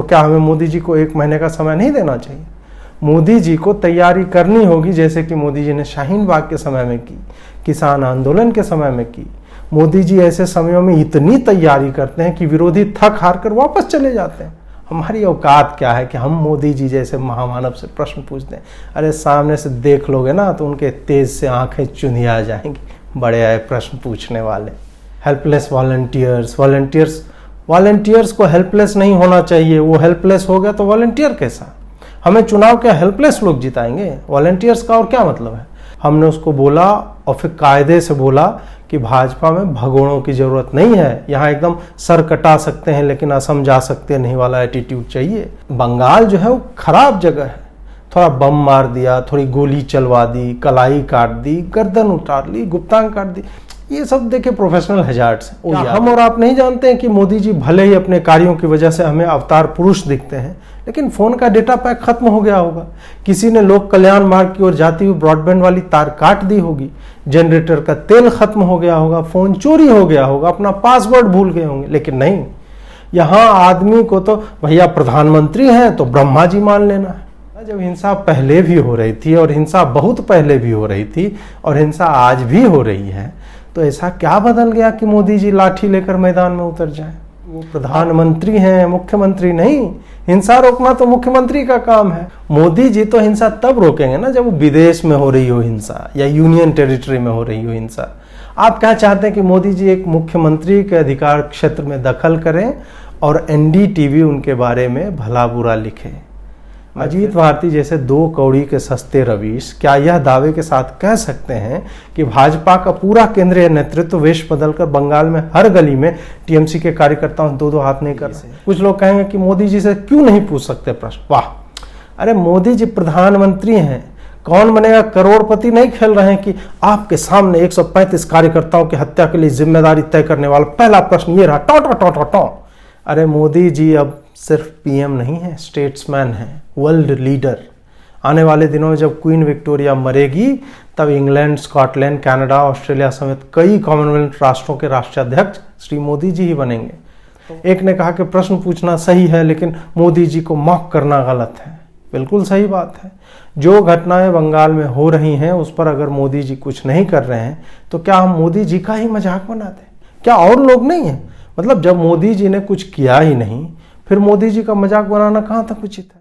तो क्या हमें मोदी जी को 1 महीने का समय नहीं देना चाहिए? मोदी जी को तैयारी करनी होगी, जैसे कि मोदी जी ने शाहीन बाग के समय में की, किसान आंदोलन के समय में की। मोदी जी ऐसे समयों में इतनी तैयारी करते हैं कि विरोधी थक हार कर वापस चले जाते हैं। हमारी औकात क्या है कि हम मोदी जी जैसे महामानव से प्रश्न पूछते हैं? अरे सामने से देख लोगे ना तो उनके तेज से आंखें चुंधिया जाएंगी, बड़े आए प्रश्न पूछने वाले। हेल्पलेस वॉलंटियर्स को हेल्पलेस नहीं होना चाहिए। वो हेल्पलेस हो गया तो वॉलंटियर कैसा? हमें चुनाव क्या हेल्पलेस लोग जिताएंगे? वॉलंटियर्स का और क्या मतलब है? हमने उसको बोला और फिर कायदे से बोला कि भाजपा में भगोड़ों की जरूरत नहीं है, यहाँ एकदम सर कटा सकते हैं लेकिन असम जा सकते नहीं वाला एटीट्यूड चाहिए। बंगाल जो है वो खराब जगह है, थोड़ा बम मार दिया, थोड़ी गोली चलवा दी, कलाई काट दी, गर्दन उतार ली, गुप्तांग काट दी, ये सब देखे प्रोफेशनल हैजार्ड्स हैं। हम और आप नहीं जानते हैं कि मोदी जी भले ही अपने कार्यों की वजह से हमें अवतार पुरुष दिखते हैं, लेकिन फोन का डेटा पैक खत्म हो गया होगा, किसी ने लोक कल्याण मार्ग की ओर जाती हुई ब्रॉडबैंड वाली तार काट दी होगी, जनरेटर का तेल खत्म हो गया होगा, फोन चोरी हो गया होगा, अपना पासवर्ड भूल गए होंगे। लेकिन नहीं, यहाँ आदमी को तो भैया प्रधानमंत्री हैं तो ब्रह्मा जी मान लेना है। जब हिंसा पहले भी हो रही थी और हिंसा बहुत पहले भी हो रही थी और हिंसा आज भी हो रही है, तो ऐसा क्या बदल गया कि मोदी जी लाठी लेकर मैदान में उतर जाएं? वो प्रधानमंत्री हैं, मुख्यमंत्री नहीं। हिंसा रोकना तो मुख्यमंत्री का काम है। मोदी जी तो हिंसा तब रोकेंगे ना जब वो विदेश में हो रही हो हिंसा या यूनियन टेरिटरी में हो रही हो हिंसा। आप क्या चाहते हैं कि मोदी जी एक मुख्यमंत्री के अधिकार क्षेत्र में दखल करें और एनडीटीवी उनके बारे में भला बुरा लिखे? अजीत भारती जैसे 2 कौड़ी के सस्ते रवीश क्या यह दावे के साथ कह सकते हैं कि भाजपा का पूरा केंद्रीय नेतृत्व वेश बदलकर बंगाल में हर गली में टीएमसी के कार्यकर्ताओं 2-2 हाथ नहीं कर रहे? कुछ लोग कहेंगे कि मोदी जी से क्यों नहीं पूछ सकते प्रश्न। वाह, अरे मोदी जी प्रधानमंत्री हैं, कौन बनेगा करोड़पति नहीं खेल रहे हैं कि आपके सामने 135 कार्यकर्ताओं की हत्या के लिए जिम्मेदारी तय करने वाला पहला प्रश्न ये रहा, टॉ। अरे मोदी जी अब सिर्फ पीएम नहीं है, स्टेट्समैन है, वर्ल्ड लीडर। आने वाले दिनों में जब क्वीन विक्टोरिया मरेगी तब इंग्लैंड, स्कॉटलैंड, कनाडा, ऑस्ट्रेलिया समेत कई कॉमनवेल्थ राष्ट्रों के राष्ट्राध्यक्ष श्री मोदी जी ही बनेंगे। एक ने कहा कि प्रश्न पूछना सही है लेकिन मोदी जी को मॉक करना गलत है। बिल्कुल सही बात है। जो घटनाएं बंगाल में हो रही हैं उस पर अगर मोदी जी कुछ नहीं कर रहे हैं तो क्या हम मोदी जी का ही मजाक बनाते? क्या और लोग नहीं हैं? मतलब जब मोदी जी ने कुछ किया ही नहीं फिर मोदी जी का मजाक बनाना कहाँ तक उचित है?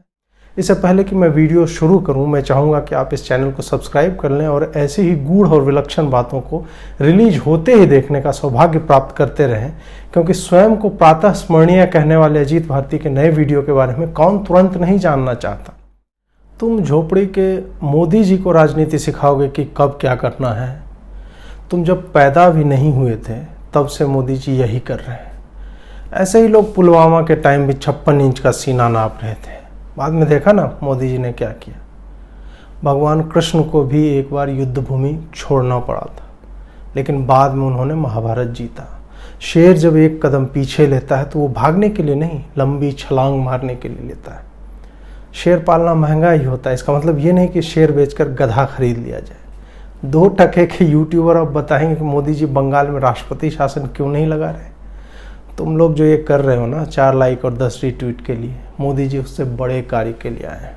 इससे पहले कि मैं वीडियो शुरू करूं, मैं चाहूँगा कि आप इस चैनल को सब्सक्राइब कर लें और ऐसी ही गूढ़ और विलक्षण बातों को रिलीज होते ही देखने का सौभाग्य प्राप्त करते रहें, क्योंकि स्वयं को प्रातः स्मरणीय कहने वाले अजीत भारती के नए वीडियो के बारे में कौन तुरंत नहीं जानना चाहता। तुम झोपड़ी के मोदी जी को राजनीति सिखाओगे कि कब क्या करना है? तुम जब पैदा भी नहीं हुए थे तब से मोदी जी यही कर रहे हैं। ऐसे ही लोग पुलवामा के टाइम भी 56 इंच का सीना नाप रहे थे। बाद में देखा ना मोदी जी ने क्या किया। भगवान कृष्ण को भी एक बार युद्ध भूमि छोड़ना पड़ा था, लेकिन बाद में उन्होंने महाभारत जीता। शेर जब एक कदम पीछे लेता है तो वो भागने के लिए नहीं, लंबी छलांग मारने के लिए लेता है। शेर पालना महंगा ही होता है, इसका मतलब ये नहीं कि शेर बेचकर गधा खरीद लिया जाए। 2 टके के यूट्यूबर अब बताएंगे कि मोदी जी बंगाल में राष्ट्रपति शासन क्यों नहीं लगा रहे। तुम लोग जो ये कर रहे हो ना 4 लाइक और 10 रीट्वीट के लिए, मोदी जी उससे बड़े कार्य के लिए आए हैं।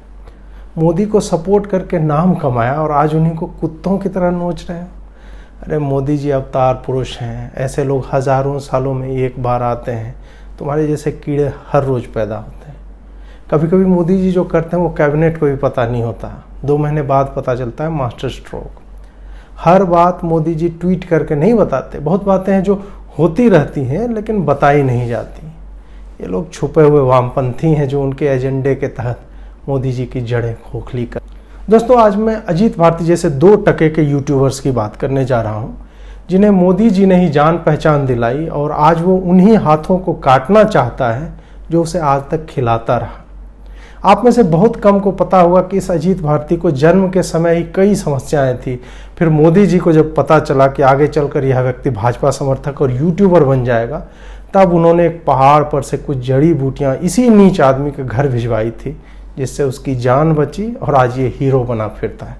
मोदी को सपोर्ट करके नाम कमाया और आज उन्हीं को कुत्तों की तरह नोच रहे हैं। अरे मोदी जी अवतार पुरुष हैं, ऐसे लोग हजारों सालों में एक बार आते हैं। तुम्हारे जैसे कीड़े हर रोज पैदा होते हैं। कभी कभी मोदी जी जो करते हैं वो कैबिनेट को भी पता नहीं होता, 2 महीने बाद पता चलता है, मास्टर स्ट्रोक। हर बात मोदी जी ट्वीट करके नहीं बताते। बहुत बातें हैं जो होती रहती हैं लेकिन बताई नहीं जाती। ये लोग छुपे हुए वामपंथी हैं जो उनके एजेंडे के तहत मोदी जी की जड़ें खोखली कर। दोस्तों, आज मैं अजीत भारती जैसे 2 टके के यूट्यूबर्स की बात करने जा रहा हूं, जिन्हें मोदी जी ने ही जान पहचान दिलाई और आज वो उन्हीं हाथों को काटना चाहता है जो उसे आज तक खिलाता रहा। आप में से बहुत कम को पता होगा कि इस अजीत भारती को जन्म के समय ही कई समस्याएं थी। फिर मोदी जी को जब पता चला कि आगे चलकर यह व्यक्ति भाजपा समर्थक और यूट्यूबर बन जाएगा, तब उन्होंने एक पहाड़ पर से कुछ जड़ी बूटियां इसी नीच आदमी के घर भिजवाई थी, जिससे उसकी जान बची और आज ये हीरो बना फिरता है।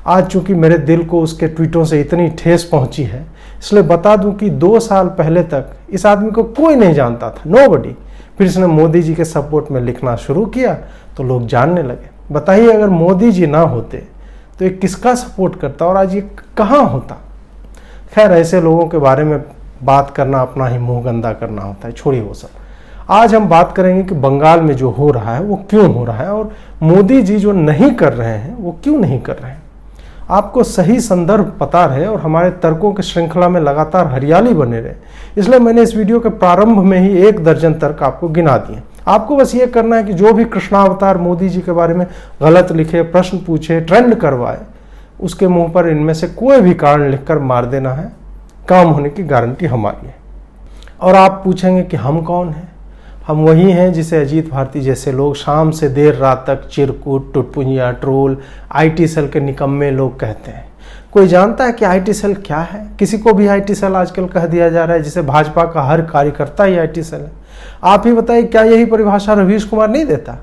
आज चूंकि मेरे दिल को उसके ट्वीटों से इतनी ठेस पहुंची है, इसलिए बता दूं कि 2 साल पहले तक इस आदमी को कोई नहीं जानता था, नोबडी। फिर इसने मोदी जी के सपोर्ट में लिखना शुरू किया तो लोग जानने लगे। बताइए अगर मोदी जी ना होते तो ये किसका सपोर्ट करता और आज ये कहाँ होता। खैर ऐसे लोगों के बारे में बात करना अपना ही मुंह गंदा करना होता है, छोड़िए वो सब। आज हम बात करेंगे कि बंगाल में जो हो रहा है वो क्यों हो रहा है और मोदी जी जो नहीं कर रहे हैं वो क्यों नहीं कर रहे हैं। आपको सही संदर्भ पता रहे और हमारे तर्कों की श्रृंखला में लगातार हरियाली बने रहे, इसलिए मैंने इस वीडियो के प्रारंभ में ही 1 दर्जन तर्क आपको गिना दिए। आपको बस ये करना है कि जो भी कृष्णावतार मोदी जी के बारे में गलत लिखे, प्रश्न पूछे, ट्रेंड करवाए, उसके मुंह पर इनमें से कोई भी कारण लिखकर मार देना है। काम होने की गारंटी हमारी है। और आप पूछेंगे कि हम कौन हैं? हम वही हैं जिसे अजीत भारती जैसे लोग शाम से देर रात तक चिरकुट, टुटपुंजिया, ट्रोल, IT सेल के निकम्मे लोग कहते हैं। कोई जानता है कि IT सेल क्या है? किसी को भी IT सेल आजकल कह दिया जा रहा है, जिसे भाजपा का हर कार्यकर्ता ही IT सेल है। आप ही बताइए, क्या यही परिभाषा रवीश कुमार नहीं देता?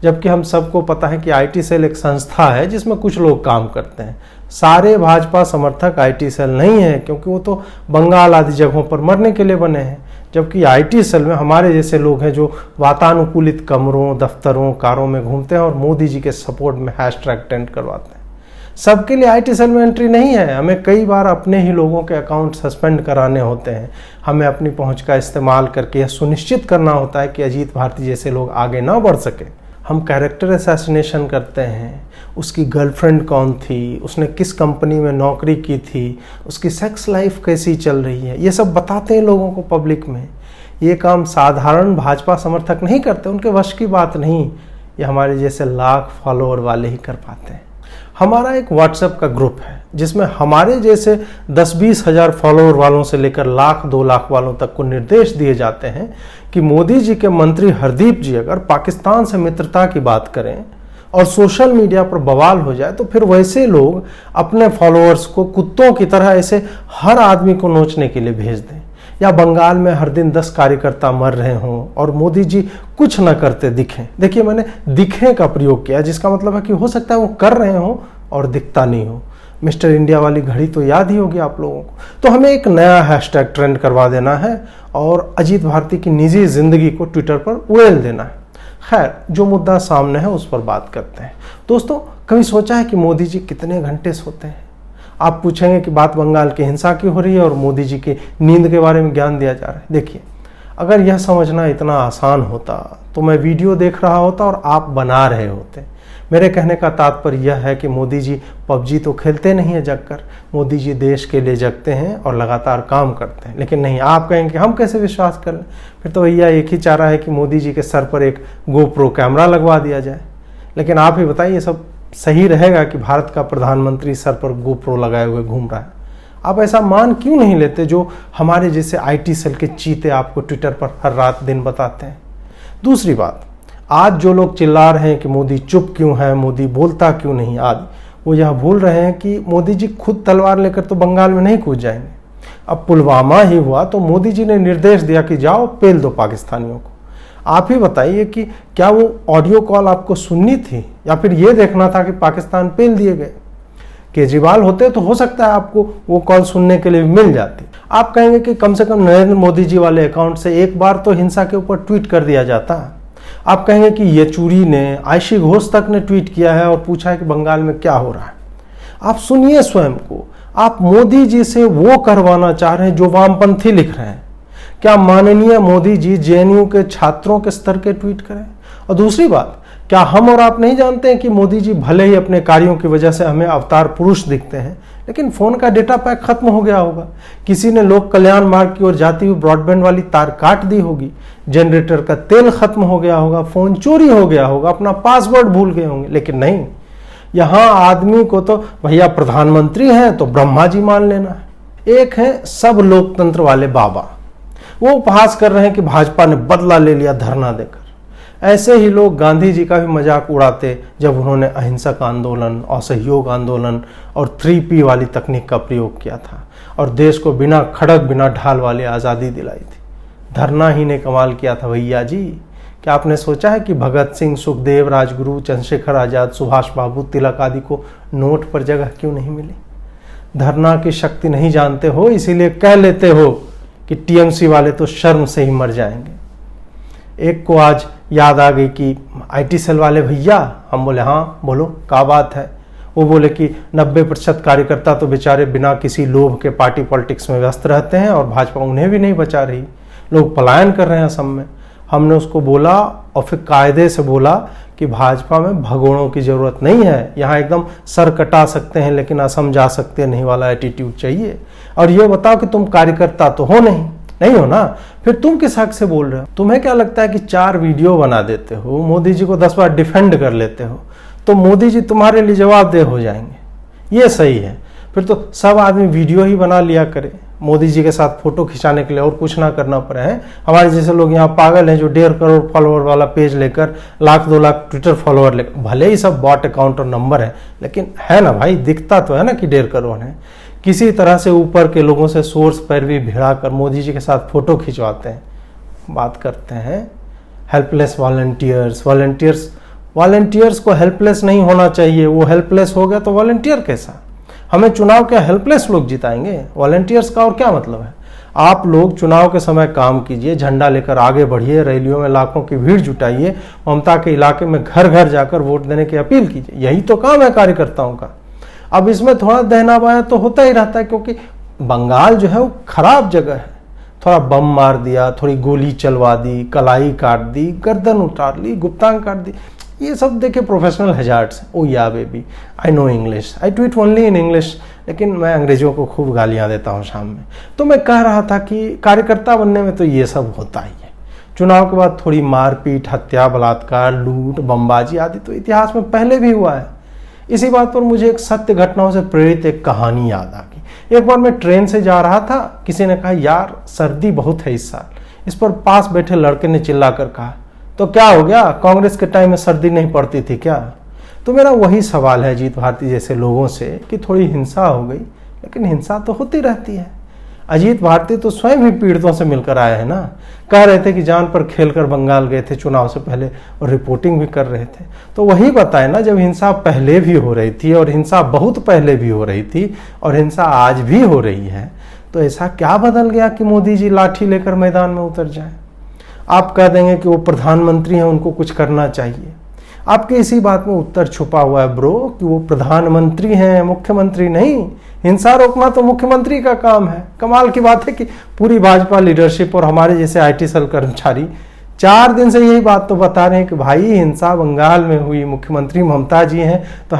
जबकि हम सबको पता है कि IT सेल एक संस्था है जिसमें कुछ लोग काम करते हैं। सारे भाजपा समर्थक IT सेल नहीं है, क्योंकि वो तो बंगाल आदि जगहों पर मरने के लिए बने हैं। जबकि IT सेल में हमारे जैसे लोग हैं जो वातानुकूलित कमरों, दफ्तरों, कारों में घूमते हैं और मोदी जी के सपोर्ट में हैशटैग ट्रेंड करवाते हैं। सबके लिए IT सेल में एंट्री नहीं है। हमें कई बार अपने ही लोगों के अकाउंट सस्पेंड कराने होते हैं। हमें अपनी पहुंच का इस्तेमाल करके यह सुनिश्चित करना होता है कि अजीत भारती जैसे लोग आगे ना बढ़ सके। हम कैरेक्टर असैसिनेशन करते हैं। उसकी गर्लफ्रेंड कौन थी, उसने किस कंपनी में नौकरी की थी, उसकी सेक्स लाइफ कैसी चल रही है, ये सब बताते हैं लोगों को पब्लिक में। ये काम साधारण भाजपा समर्थक नहीं करते, उनके वश की बात नहीं। ये हमारे जैसे लाख फॉलोअर वाले ही कर पाते हैं। हमारा एक व्हाट्सएप का ग्रुप है जिसमें हमारे जैसे 10-20 हज़ार फॉलोअर वालों से लेकर लाख 2 लाख वालों तक को निर्देश दिए जाते हैं कि मोदी जी के मंत्री हरदीप जी अगर पाकिस्तान से मित्रता की बात करें और सोशल मीडिया पर बवाल हो जाए तो फिर वैसे लोग अपने फॉलोअर्स को कुत्तों की तरह ऐसे हर आदमी को नोचने के लिए भेज दें। या बंगाल में हर दिन 10 कार्यकर्ता मर रहे हों और मोदी जी कुछ न करते दिखें। देखिए, मैंने दिखे का प्रयोग किया, जिसका मतलब है कि हो सकता है वो कर रहे हों और दिखता नहीं हो। मिस्टर इंडिया वाली घड़ी तो याद ही होगी आप लोगों को। तो हमें एक नया हैशटैग ट्रेंड करवा देना है और अजीत भारती की निजी जिंदगी को ट्विटर पर उड़ेल देना है। खैर, जो मुद्दा सामने है उस पर बात करते हैं। दोस्तों, कभी सोचा है कि मोदी जी कितने घंटे सोते हैं? आप पूछेंगे कि बात बंगाल की हिंसा की हो रही है और मोदी जी की नींद के बारे में ज्ञान दिया जा रहा है। देखिए, अगर यह समझना इतना आसान होता तो मैं वीडियो देख रहा होता और आप बना रहे होते। मेरे कहने का तात्पर्य यह है कि मोदी जी PUBG तो खेलते नहीं है जगकर। मोदी जी देश के लिए जगते हैं और लगातार काम करते हैं। लेकिन नहीं, आप कहेंगे कि हम कैसे विश्वास कर लें? फिर तो भैया एक ही चारा है कि मोदी जी के सर पर एक GoPro कैमरा लगवा दिया जाए। लेकिन आप ही बताइए, सब सही रहेगा कि भारत का प्रधानमंत्री सर पर GoPro लगाए हुए घूम रहा है? आप ऐसा मान क्यों नहीं लेते जो हमारे जैसे IT सेल के चीते आपको ट्विटर पर हर रात दिन बताते हैं? दूसरी बात, आज जो लोग चिल्ला रहे हैं कि मोदी चुप क्यों है, मोदी बोलता क्यों नहीं आदि, वो यह भूल रहे हैं कि मोदी जी खुद तलवार लेकर तो बंगाल में नहीं कूद जाएंगे। अब पुलवामा ही हुआ तो मोदी जी ने निर्देश दिया कि जाओ पेल दो पाकिस्तानियों को। आप ही बताइए कि क्या वो ऑडियो कॉल आपको सुननी थी या फिर ये देखना था कि पाकिस्तान पेल दिए गए? केजरीवाल होते तो हो सकता है आपको वो कॉल सुनने के लिए मिल जाती। आप कहेंगे कि कम से कम नरेंद्र मोदी जी वाले अकाउंट से एक बार तो हिंसा के ऊपर ट्वीट कर दिया जाता। आप कहेंगे कि येचुरी ने, आयशी घोष तक ने ट्वीट किया है और पूछा है कि बंगाल में क्या हो रहा है। आप सुनिए स्वयं को। आप मोदी जी से वो करवाना चाह रहे हैं जो वामपंथी लिख रहे हैं। क्या माननीय मोदी जी JNU के छात्रों के स्तर के ट्वीट करें? और दूसरी बात, क्या हम और आप नहीं जानते हैं कि मोदी जी भले ही अपने कार्यों की वजह से हमें अवतार पुरुष दिखते हैं, लेकिन फोन का डेटा पैक खत्म हो गया होगा, किसी ने लोक कल्याण मार्ग की ओर जाती हुई ब्रॉडबैंड वाली तार काट दी होगी, जनरेटर का तेल खत्म हो गया होगा, फोन चोरी हो गया होगा, अपना पासवर्ड भूल गए होंगे। लेकिन नहीं, यहां आदमी को तो भैया प्रधानमंत्री हैं तो ब्रह्मा जी मान लेना है। एक है सब लोकतंत्र वाले बाबा, वो उपहास कर रहे हैं कि भाजपा ने बदला ले लिया धरना देकर। ऐसे ही लोग गांधी जी का भी मजाक उड़ाते जब उन्होंने अहिंसक आंदोलन, असहयोग आंदोलन और 3P वाली तकनीक का प्रयोग किया था और देश को बिना खड़क बिना ढाल वाली आज़ादी दिलाई थी। धरना ही ने कमाल किया था भैया जी। क्या आपने सोचा है कि भगत सिंह, सुखदेव, राजगुरु, चंद्रशेखर आजाद, सुभाष बाबू, तिलक आदि को नोट पर जगह क्यों नहीं मिली? धरना की शक्ति नहीं जानते हो, इसीलिए कह लेते हो कि TMC वाले तो शर्म से ही मर जाएंगे। एक को आज याद आ गई कि IT सेल वाले भैया, हम बोले हाँ बोलो क्या बात है। वो बोले कि 90% कार्यकर्ता तो बेचारे बिना किसी लोभ के पार्टी पॉलिटिक्स में व्यस्त रहते हैं और भाजपा उन्हें भी नहीं बचा रही, लोग पलायन कर रहे हैं असम में। हमने उसको बोला और फिर कायदे से बोला कि भाजपा में भगोड़ों की जरूरत नहीं है, यहाँ एकदम सर कटा सकते हैं लेकिन असम जा सकते नहीं वाला एटीट्यूड चाहिए। और ये बताओ कि तुम कार्यकर्ता तो हो नहीं हो ना, फिर तुम किस हक से बोल रहे हो? तुम्हें क्या लगता है कि 4 वीडियो बना देते हो, मोदी जी को 10 बार डिफेंड कर लेते हो तो मोदी जी तुम्हारे लिए जवाबदेह हो जाएंगे? ये सही है? फिर तो सब आदमी वीडियो ही बना लिया करे मोदी जी के साथ फोटो खिंचाने के लिए और कुछ ना करना पड़े। हैं हमारे जैसे लोग यहाँ पागल हैं जो 1.5 करोड़ फॉलोअर वाला पेज लेकर 1 लाख 2 लाख ट्विटर फॉलोअर लेकर, भले ही सब बॉट अकाउंट और नंबर है लेकिन है ना भाई, दिखता तो है ना कि 1.5 करोड़ है। किसी तरह से ऊपर के लोगों से सोर्स पैरवी भिड़ा कर मोदी जी के साथ फोटो खिंचवाते हैं। बात करते हैं हेल्पलेस वॉलंटियर्स को हेल्पलेस नहीं होना चाहिए। वो हेल्पलेस हो गया तो वॉलंटियर कैसा? हमें चुनाव क्या हेल्पलेस लोग जिताएंगे? वॉलंटियर्स का और क्या मतलब है? आप लोग चुनाव के समय काम कीजिए, झंडा लेकर आगे बढ़िए, रैलियों में लाखों की भीड़ जुटाइए, ममता के इलाके में घर घर जाकर वोट देने की अपील कीजिए। यही तो काम है कार्यकर्ताओं का। अब इसमें थोड़ा दहना बाया तो होता ही रहता है क्योंकि बंगाल जो है वो खराब जगह है। थोड़ा बम मार दिया, थोड़ी गोली चलवा दी, कलाई काट दी, गर्दन उतार ली, गुप्तांग काट दी, ये सब देखे professional hazards. Oh yeah baby, I know English, I tweet only in English, लेकिन मैं अंग्रेजों को खूब गालियां देता हूँ शाम में। तो मैं कह रहा था कि कार्यकर्ता बनने में तो ये सब होता ही है। चुनाव के बाद थोड़ी मारपीट, हत्या, बलात्कार, लूट, बमबाजी आदि तो इतिहास में पहले भी हुआ है। इसी बात पर मुझे एक सत्य घटनाओं से प्रेरित एक कहानी याद आ गई। एक बार मैं ट्रेन से जा रहा था, किसी ने कहा यार सर्दी बहुत है इस साल। इस पर पास बैठे लड़के ने चिल्लाकर कहा तो क्या हो गया, कांग्रेस के टाइम में सर्दी नहीं पड़ती थी क्या? तो मेरा वही सवाल है अजीत भारती जैसे लोगों से कि थोड़ी हिंसा हो गई, लेकिन हिंसा तो होती रहती है। अजीत भारती तो स्वयं ही पीड़ितों से मिलकर आए हैं ना, कह रहे थे कि जान पर खेलकर बंगाल गए थे चुनाव से पहले और रिपोर्टिंग भी कर रहे थे। तो वही बताए ना, जब हिंसा पहले भी हो रही थी और हिंसा बहुत पहले भी हो रही थी और हिंसा आज भी हो रही है, तो ऐसा क्या बदल गया कि मोदी जी लाठी लेकर मैदान में उतर जाए? आप कह देंगे कि वो प्रधानमंत्री हैं, उनको कुछ करना चाहिए। आपके इसी बात में उत्तर छुपा हुआ है ब्रो कि वो प्रधानमंत्री हैं, मुख्यमंत्री नहीं। हिंसा रोकना तो मुख्यमंत्री का काम है। कमाल की बात है कि पूरी भाजपा लीडरशिप और हमारे जैसे IT सेल कर्मचारी 4 दिन से यही बात तो बता रहे हैं कि भाई हिंसा बंगाल में हुई, मुख्यमंत्री ममता जी हैं, तो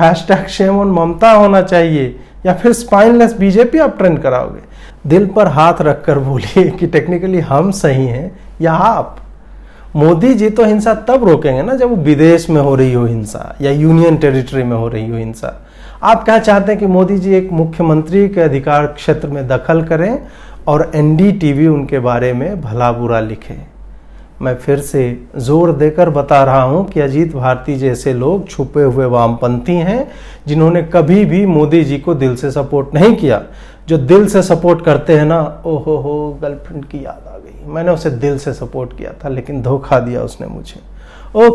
#शेम ऑन ममता होना चाहिए, या फिर स्पाइनलेस बीजेपी आप ट्रेंड कराओगे। दिल पर हाथ रखकर बोलिए कि टेक्निकली हम सही हैं या आप। मोदी जी तो हिंसा तब रोकेंगे ना जब वो विदेश में हो रही हो हिंसा या यूनियन टेरिटरी में हो रही हो हिंसा। आप क्या चाहते हैं कि मोदी जी एक मुख्यमंत्री के अधिकार क्षेत्र में दखल करें और NDTV उनके बारे में भला बुरा लिखे? मैं फिर से जोर देकर बता रहा हूं कि अजीत भारती जैसे लोग छुपे हुए वामपंथी हैं जिन्होंने कभी भी मोदी जी को दिल से सपोर्ट नहीं किया। जो दिल से सपोर्ट करते हैं ना, ओहो हो, गर्लफ्रेंड की याद आ गई। मैंने उसे दिल से सपोर्ट किया था लेकिन धोखा दिया उसने मुझे। ओ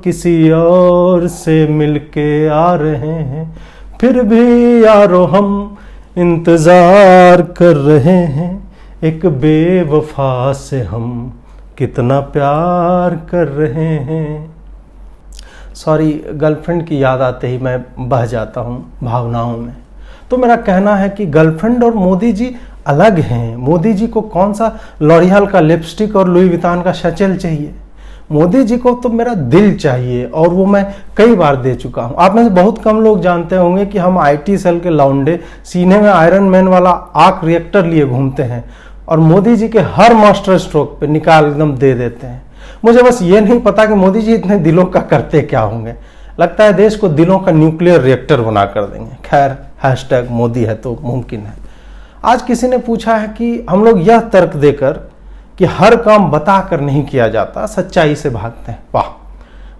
किसी और से मिलके आ रहे हैं, फिर भी यारो हम इंतजार कर रहे हैं, एक बेवफा से हम कितना प्यार कर रहे हैं। सॉरी, गर्लफ्रेंड की याद आते ही मैं बह जाता हूँ भावनाओं में। तो मेरा कहना है कि गर्लफ्रेंड और मोदी जी अलग हैं। मोदी जी को कौन सा लॉरियल का लिपस्टिक और लुई वितान का शचल चाहिए? मोदी जी को तो मेरा दिल चाहिए और वो मैं कई बार दे चुका हूं। आप में से बहुत कम लोग जानते होंगे कि हम IT सेल के लौंडे सीने में आयरन मैन वाला आर्क रिएक्टर लिए घूमते हैं और मोदी जी के हर मास्टर स्ट्रोक पे निकाल एकदम दे देते हैं। मुझे बस ये नहीं पता कि मोदी जी इतने दिलों का करते क्या होंगे। लगता है देश को दिलों का न्यूक्लियर रिएक्टर बना कर देंगे। खैर, #मोदी है तो मुमकिन है। आज किसी ने पूछा है कि हम लोग यह तर्क देकर कि हर काम बताकर नहीं किया जाता, सच्चाई से भागते हैं। वाह,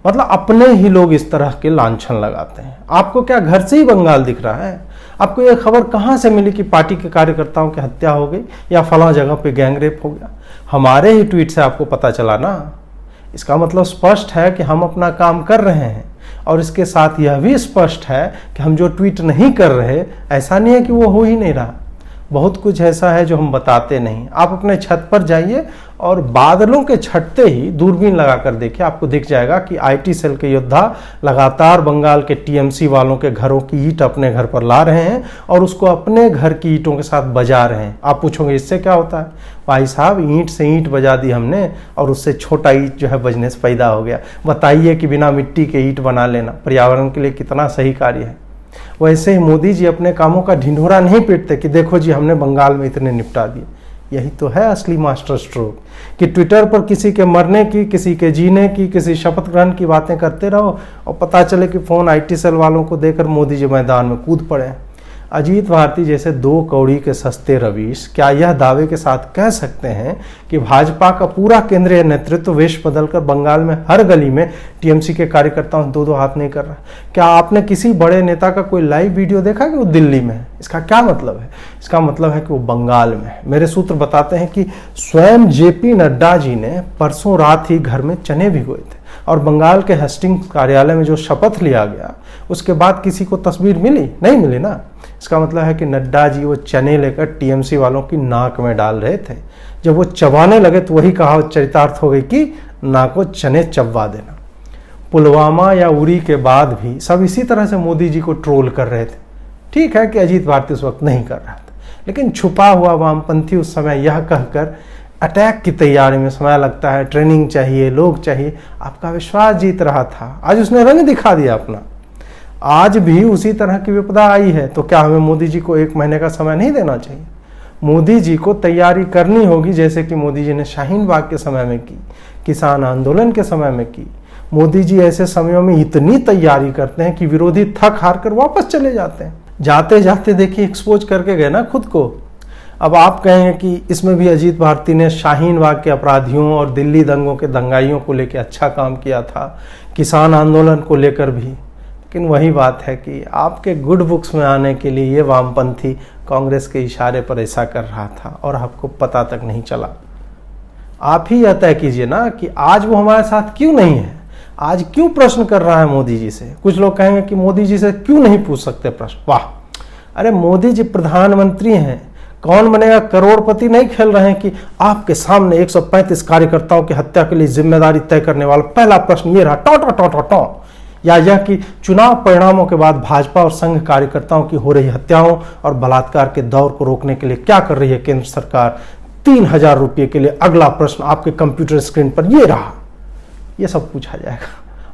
मतलब अपने ही लोग इस तरह के लांछन लगाते हैं। आपको क्या घर से ही बंगाल दिख रहा है? आपको यह खबर कहां से मिली कि पार्टी के कार्यकर्ताओं की हत्या हो गई या फलां जगह पे गैंगरेप हो गया? हमारे ही ट्वीट से आपको पता चला ना। इसका मतलब स्पष्ट है कि हम अपना काम कर रहे हैं और इसके साथ यह भी स्पष्ट है कि हम जो ट्वीट नहीं कर रहे, ऐसा नहीं है कि वो हो ही नहीं रहा। बहुत कुछ ऐसा है जो हम बताते नहीं। आप अपने छत पर जाइए और बादलों के छटते ही दूरबीन लगाकर देखिए, आपको दिख जाएगा कि आईटी सेल के योद्धा लगातार बंगाल के टीएमसी वालों के घरों की ईंट अपने घर पर ला रहे हैं और उसको अपने घर की ईंटों के साथ बजा रहे हैं। आप पूछोगे इससे क्या होता है? भाई साहब, ईंट से ईंट बजा दी हमने और उससे छोटा ईंट जो है बजने से पैदा हो गया। बताइए कि बिना मिट्टी के ईंट बना लेना पर्यावरण के लिए कितना सही कार्य है। वैसे ही मोदी जी अपने कामों का ढिंढोरा नहीं पीटते कि देखो जी हमने बंगाल में इतने निपटा दिए। यही तो है असली मास्टर स्ट्रोक कि ट्विटर पर किसी के मरने की, किसी के जीने की, किसी शपथ ग्रहण की बातें करते रहो और पता चले कि फोन आईटी सेल वालों को देकर मोदी जी मैदान में कूद पड़े। अजीत भारती जैसे 2 कौड़ी के सस्ते रवीश क्या यह दावे के साथ कह सकते हैं कि भाजपा का पूरा केंद्रीय नेतृत्व वेश बदलकर बंगाल में हर गली में टीएमसी के कार्यकर्ताओं से 2-2 हाथ नहीं कर रहा? क्या आपने किसी बड़े नेता का कोई लाइव वीडियो देखा कि वो दिल्ली में है? इसका क्या मतलब है? इसका मतलब है कि वो बंगाल में है। मेरे सूत्र बताते हैं कि स्वयं जेपी नड्डा जी ने परसों रात ही घर में चने भिगोए थे और बंगाल के हेस्टिंग्स कार्यालय में जो शपथ लिया गया उसके बाद किसी को तस्वीर मिली? नहीं मिली ना। इसका मतलब है कि नड्डा जी वो चने लेकर टीएमसी वालों की नाक में डाल रहे थे। जब वो चबाने लगे तो वही कहावत चरितार्थ हो गई कि नाक को चने चबवा देना। पुलवामा या उरी के बाद भी सब इसी तरह से मोदी जी को ट्रोल कर रहे थे। ठीक है कि अजीत भारती उस वक्त नहीं कर रहा था, लेकिन छुपा हुआ वामपंथी उस समय यह कहकर अटैक की तैयारी में समय लगता है, ट्रेनिंग चाहिए, लोग चाहिए, आपका विश्वास जीत रहा था। आज उसने रंग दिखा दिया अपना। आज भी उसी तरह की विपदा आई है, तो क्या हमें मोदी जी को 1 महीने का समय नहीं देना चाहिए? मोदी जी को तैयारी करनी होगी, जैसे कि मोदी जी ने शाहीन बाग के समय में की, किसान आंदोलन के समय में की। मोदी जी ऐसे समयों में इतनी तैयारी करते हैं कि विरोधी थक हार कर वापस चले जाते हैं। जाते जाते देखिए एक्सपोज करके गए ना खुद को। अब आप कहेंगे कि इसमें भी अजीत भारती ने शाहीन बाग के अपराधियों और दिल्ली दंगों के दंगाइयों को लेकर अच्छा काम किया था, किसान आंदोलन को लेकर भी। लेकिन वही बात है कि आपके गुड बुक्स में आने के लिए ये वामपंथी कांग्रेस के इशारे पर ऐसा कर रहा था और आपको पता तक नहीं चला। आप ही यह तय कीजिए ना कि आज वो हमारे साथ क्यों नहीं है, आज क्यों प्रश्न कर रहा है मोदी जी से। कुछ लोग कहेंगे कि मोदी जी से क्यों नहीं पूछ सकते प्रश्न। वाह, अरे मोदी जी प्रधानमंत्री हैं, कौन बनेगा करोड़पति नहीं खेल रहे हैं कि आपके सामने 135 कार्यकर्ताओं की हत्या के लिए जिम्मेदारी तय करने वाला पहला प्रश्न ये रहा, टॉ टॉ टॉ टॉ टॉ, या यह कि चुनाव परिणामों के बाद भाजपा और संघ कार्यकर्ताओं की हो रही हत्याओं और बलात्कार के दौर को रोकने के लिए क्या कर रही है केंद्र सरकार। 3000 रुपये के लिए अगला प्रश्न आपके कंप्यूटर स्क्रीन पर ये रहा। ये सब पूछा जाएगा।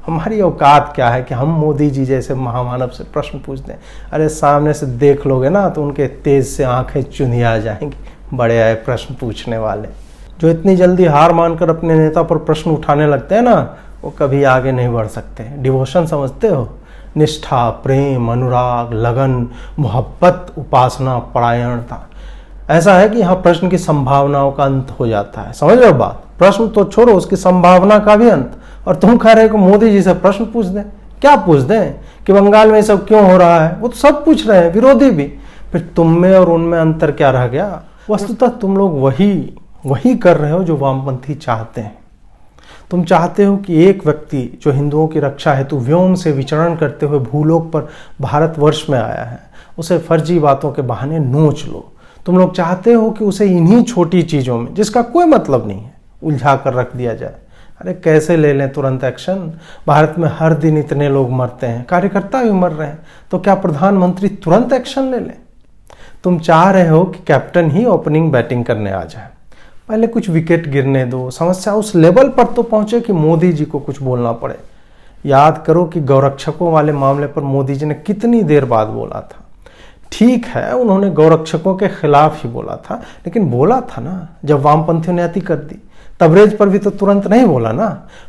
हमारी औकात क्या है कि हम मोदी जी जैसे महामानव से प्रश्न पूछ दें। अरे सामने से देख लोगे ना तो उनके तेज से आंखें चुंधिया जाएंगी। बड़े आए प्रश्न पूछने वाले जो इतनी जल्दी हार मानकर अपने नेता पर प्रश्न उठाने लगते हैं ना, वो कभी आगे नहीं बढ़ सकते। डिवोशन समझते हो? निष्ठा, प्रेम, अनुराग, लगन, मोहब्बत, उपासना, परायणता। ऐसा है कि यहाँ प्रश्न की संभावनाओं का अंत हो जाता है। समझ रहे हो बात? प्रश्न तो छोड़ो, उसकी संभावना का भी अंत। और तुम कह रहे हो कि मोदी जी से प्रश्न पूछ दें। क्या पूछ दें कि बंगाल में ये सब क्यों हो रहा है? वो तो सब पूछ रहे हैं, विरोधी भी। फिर तुम में और उनमें अंतर क्या रह गया? वस्तुतः तुम लोग वही कर रहे हो जो वामपंथी चाहते हैं। तुम चाहते हो कि एक व्यक्ति जो हिंदुओं की रक्षा हेतु व्योम से विचरण करते हुए भूलोक पर भारतवर्ष में आया है, उसे फर्जी बातों के बहाने नोच लो। तुम लोग चाहते हो कि उसे इन्हीं छोटी चीजों में, जिसका कोई मतलब नहीं है, उलझा कर रख दिया जाए। अरे कैसे ले लें तुरंत एक्शन? भारत में हर दिन इतने लोग मरते हैं, कार्यकर्ता भी मर रहे हैं, तो क्या प्रधानमंत्री तुरंत एक्शन ले लें? तुम चाह रहे हो कि कैप्टन ही ओपनिंग बैटिंग करने आ जाए। पहले कुछ विकेट गिरने दो, समस्या उस लेवल पर तो पहुंचे कि मोदी जी को कुछ बोलना पड़े। याद करो कि गौरक्षकों वाले मामले पर मोदी जी ने कितनी देर बाद बोला था। ठीक है, उन्होंने गौरक्षकों के खिलाफ ही बोला था, लेकिन बोला था ना जब वामपंथियों ने अति कर दी। तबरेज पर भी तो तुरंत नहीं बोला ना।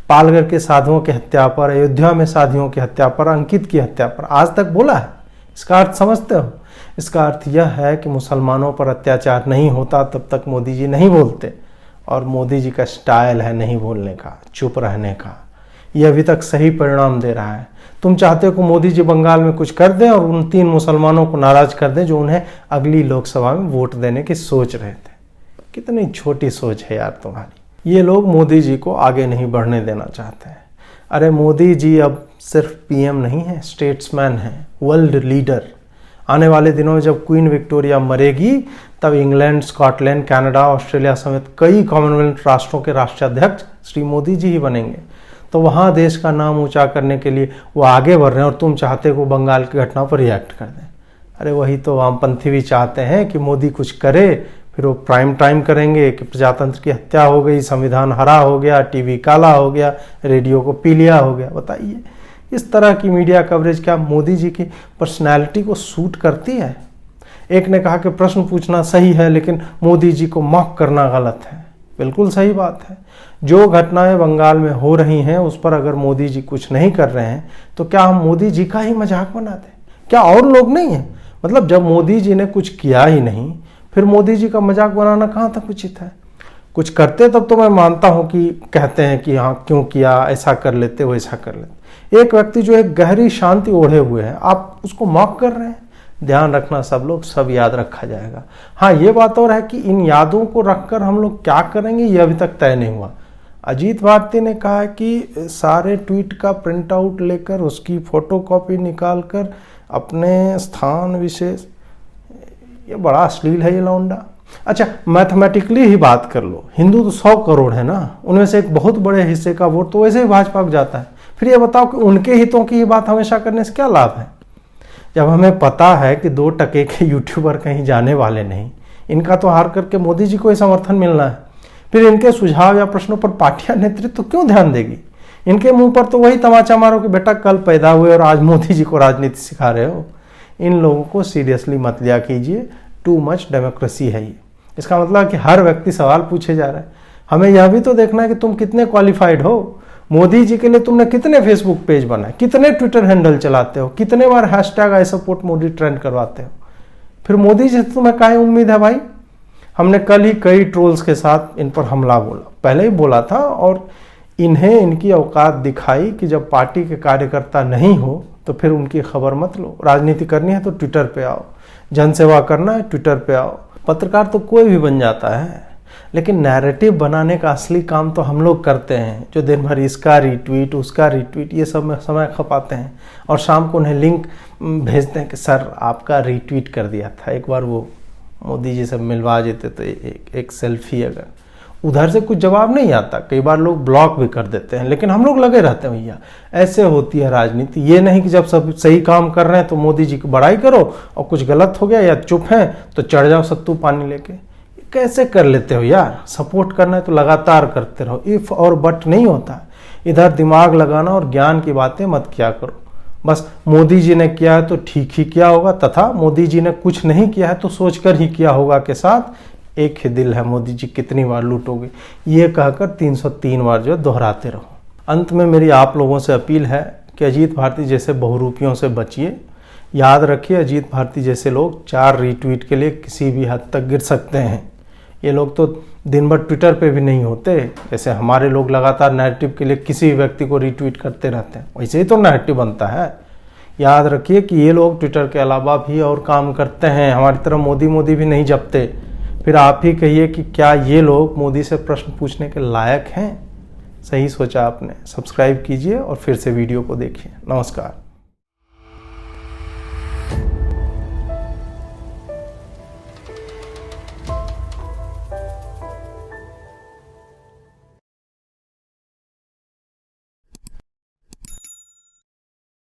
पालघर के साधुओं की हत्या पर, अयोध्या में साधुओं की हत्या पर, अंकित की हत्या पर आज तक बोला है। इसका अर्थ समझते हो? इसका अर्थ यह है कि मुसलमानों पर अत्याचार नहीं होता तब तक मोदी जी नहीं बोलते, और मोदी जी का स्टाइल है नहीं बोलने का, चुप रहने का। यह अभी तक सही परिणाम दे रहा है। तुम चाहते हो कि मोदी जी बंगाल में कुछ कर दें और उन 3 मुसलमानों को नाराज कर दें जो उन्हें अगली लोकसभा में वोट देने की सोच रहे थे। कितनी छोटी सोच है यार तुम्हारी। ये लोग मोदी जी को आगे नहीं बढ़ने देना चाहते हैं। अरे मोदी जी अब सिर्फ पीएम नहीं है, स्टेट्समैन है, वर्ल्ड लीडर। आने वाले दिनों में जब क्वीन विक्टोरिया मरेगी तब इंग्लैंड, स्कॉटलैंड, कनाडा, ऑस्ट्रेलिया समेत कई कॉमनवेल्थ राष्ट्रों के राष्ट्राध्यक्ष श्री मोदी जी ही बनेंगे। तो वहाँ देश का नाम ऊंचा करने के लिए वो आगे बढ़ रहे हैं और तुम चाहते हो बंगाल की घटना पर रिएक्ट कर दें। अरे वही तो वामपंथी भी चाहते हैं कि मोदी कुछ करे, फिर वो प्राइम टाइम करेंगे कि प्रजातंत्र की हत्या हो गई, संविधान हरा हो गया, टीवी काला हो गया, रेडियो को पीलिया हो गया। बताइए इस तरह की मीडिया कवरेज क्या मोदी जी की पर्सनैलिटी को सूट करती है? एक ने कहा कि प्रश्न पूछना सही है लेकिन मोदी जी को मॉक करना गलत है। बिल्कुल सही बात है। जो घटनाएं बंगाल में हो रही हैं उस पर अगर मोदी जी कुछ नहीं कर रहे हैं तो क्या हम मोदी जी का ही मजाक बनाते हैं? क्या और लोग नहीं हैं? मतलब जब मोदी जी ने कुछ किया ही नहीं फिर मोदी जी का मजाक बनाना कहाँ तक उचित है? कुछ करते तब तो मैं मानता हूँ कि कहते हैं कि हाँ क्यों किया, ऐसा कर लेते वैसा कर लेते। एक व्यक्ति जो एक गहरी शांति ओढ़े हुए है आप उसको मॉक कर रहे हैं। ध्यान रखना सब लोग, सब याद रखा जाएगा। हाँ ये बात और है कि इन यादों को रखकर हम लोग क्या करेंगे ये अभी तक तय नहीं हुआ। अजीत भारती ने कहा कि सारे ट्वीट का प्रिंट आउट लेकर उसकी फोटोकॉपी निकालकर अपने स्थान विशेष, ये बड़ा अश्लील है ये लौंडा। अच्छा मैथमेटिकली ही बात कर लो, हिंदू तो 100 करोड़ है ना, उनमें से एक बहुत बड़े हिस्से का वोट तो वैसे ही भाजपा को जाता है। फिर ये बताओ कि उनके हितों की ये बात हमेशा करने से क्या लाभ है? जब हमें पता है कि 2 टके के यूट्यूबर कहीं जाने वाले नहीं, इनका तो हार करके मोदी जी को ही समर्थन मिलना है, फिर इनके सुझाव या प्रश्नों पर पार्टियां नेतृत्व तो क्यों ध्यान देगी? इनके मुंह पर तो वही तमाचा मारो कि बेटा कल पैदा हुए और आज मोदी जी को राजनीति सिखा रहे हो। इन लोगों को सीरियसली मत लिया कीजिए, टू मच डेमोक्रेसी है ये। इसका मतलब कि हर व्यक्ति सवाल पूछे जा रहा है। हमें यह भी तो देखना है कि तुम कितने क्वालिफाइड हो। मोदी जी के लिए तुमने कितने फेसबुक पेज बनाए, कितने ट्विटर हैंडल चलाते हो, कितने बार hashtag I support Modi trend करवाते हो। फिर मोदी जी से तुम्हें काहे उम्मीद है भाई? हमने कल ही कई ट्रोल्स के साथ इन पर हमला बोला, पहले ही बोला था, और इन्हें इनकी औकात दिखाई कि जब पार्टी के कार्यकर्ता नहीं हो तो फिर उनकी खबर मत लो। राजनीति करनी है तो ट्विटर पे आओ, जनसेवा करना है ट्विटर पे आओ। पत्रकार तो कोई भी बन जाता है, लेकिन नैरेटिव बनाने का असली काम तो हम लोग करते हैं, जो दिन भर इसका रीट्वीट उसका रीट्वीट ये सब में समय खपाते हैं और शाम को उन्हें लिंक भेजते हैं कि सर आपका रीट्वीट कर दिया था। एक बार वो मोदी जी से मिलवा देते तो एक सेल्फी, अगर उधर से कुछ जवाब नहीं आता, कई बार लोग ब्लॉक भी कर देते हैं, लेकिन हम लोग लगे रहते हैं। भैया ऐसे होती है राजनीति। ये नहीं कि जब सब सही काम कर रहे हैं तो मोदी जी की बड़ाई करो और कुछ गलत हो गया या चुप हैं तो चढ़ जाओ सत्तू पानी लेके। कैसे कर लेते हो यार? सपोर्ट करना है तो लगातार करते रहो, इफ और बट नहीं होता। इधर दिमाग लगाना और ज्ञान की बातें मत किया करो। बस मोदी जी ने किया है तो ठीक ही किया होगा, तथा मोदी जी ने कुछ नहीं किया है तो सोचकर ही किया होगा के साथ एक ही दिल है, मोदी जी कितनी बार लूटोगे, ये कहकर 303 बार जो दोहराते रहो। अंत में मेरी आप लोगों से अपील है कि अजीत भारती जैसे बहुरूपियों से बचिए। याद रखिए अजीत भारती जैसे लोग 4 रीट्वीट के लिए किसी भी हद तक गिर सकते हैं। ये लोग तो दिन भर ट्विटर पे भी नहीं होते, जैसे हमारे लोग लगातार नैरेटिव के लिए किसी भी व्यक्ति को रीट्वीट करते रहते हैं, वैसे ही तो नैरेटिव बनता है। याद रखिए कि ये लोग ट्विटर के अलावा भी और काम करते हैं, हमारी तरह मोदी भी नहीं जपते। फिर आप ही कहिए कि क्या ये लोग मोदी से प्रश्न पूछने के लायक हैं? सही सोचा आपने। सब्सक्राइब कीजिए और फिर से वीडियो को देखिए। नमस्कार।